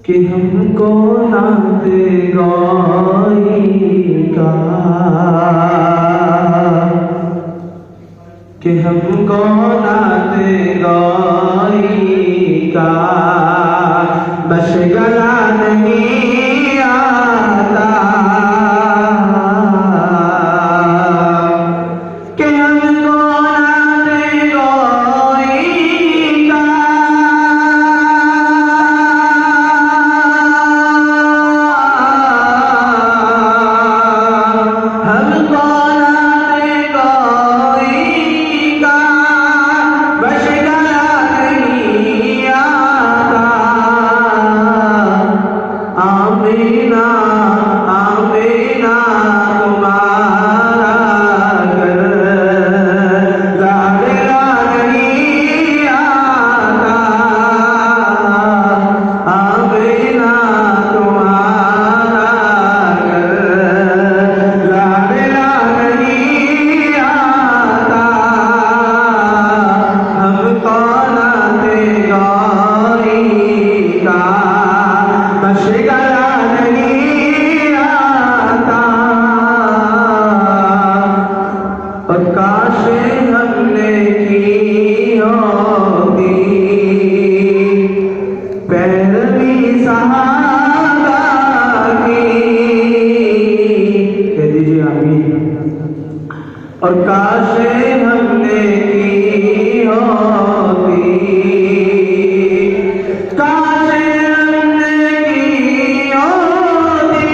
कि हमको नात गाएगा, कि हमको नात गाएगा, बस गला नहीं आता कि हमको नात गाएगा, हमको नात गाएगा, बस गला नहीं आता। आमीना आमीना तुम्हारा घर लाडला नहीं आता। आमीना तुम्हारा घर लाडला नहीं आता। हमको नात गाएगा, बस गला नहीं आता। और काश हमने की होती पैरवी सहाबा की, कह दीजिए आमीन। और काश हमने की होती, काश हमने की होती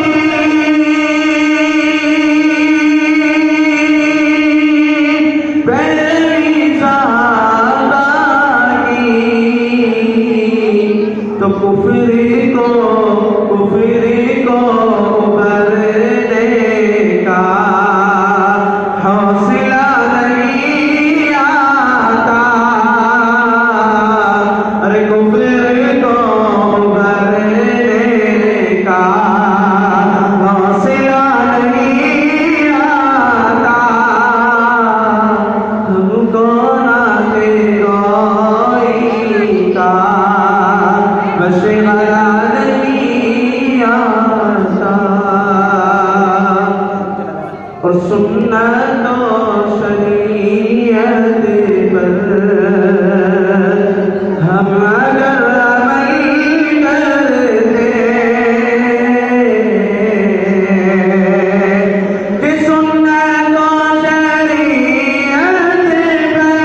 पैरवी सहाबा की, तो कुफरी को उभरने का हौसला नहीं आता। अरे कुफरी को उभरने का हौसला नहीं आता। हमको नात गाएगा, बस गला नहीं आता। और सुन्नत शरीयत पर हम अगर अमल करते, कि सुन्नत शरीयत पर,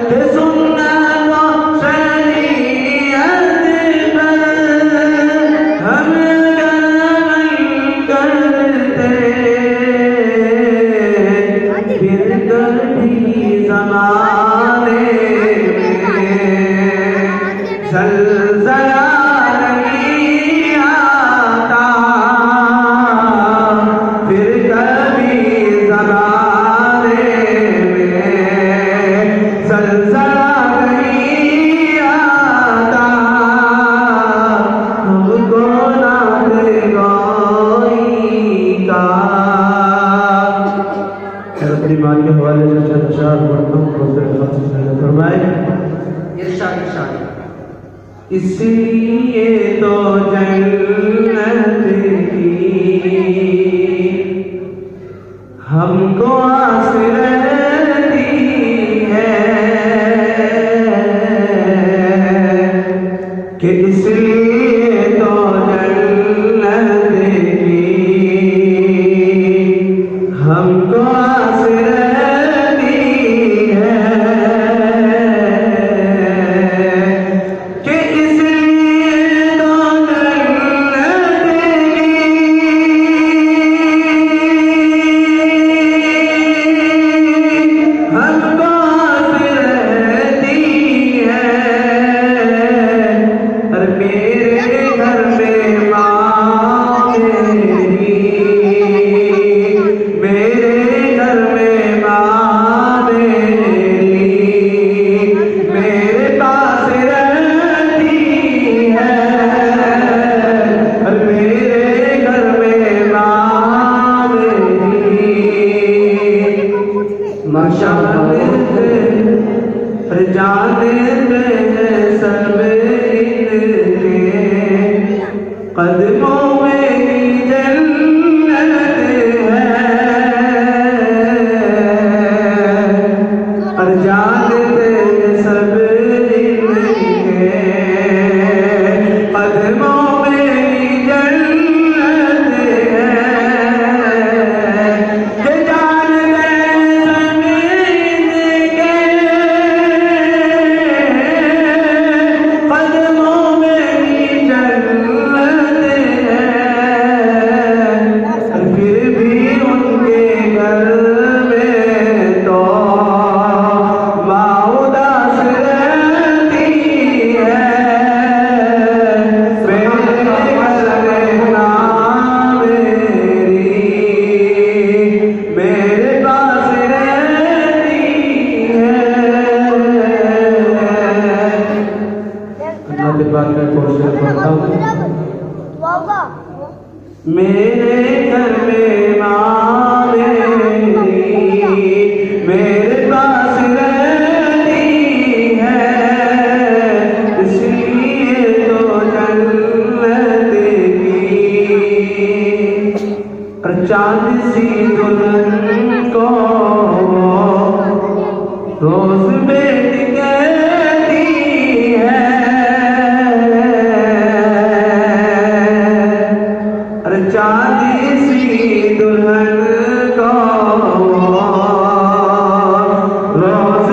कि सुन्नत शरीयत पर हम अगर अमल करते, फिर कभी ज़माने में ज़लज़ला नहीं आता। फिर कभी ज़माने में ज़लज़ला नहीं आता। हमको नात गाएगा। अपनी माँ के हवाले से चंद चार वर्तों को फरमाए। इरशाद इरशाद, इसलिए तो जन्नत की हमको आस रहती है, कि इसलिए तो जन्नत की हमको आस रहती है, कि इसलिए तो जन्नत की हमको आस रहती है। अरे वाक्य को शेयर करता हूँ। मेरे घर में माँ मेरी मेरे पास रहती है, इसलिए तो जन्नत की चांद सी दुल्हन को रोज बेट कहती है, अरे चांद सी दुल्हन को रोज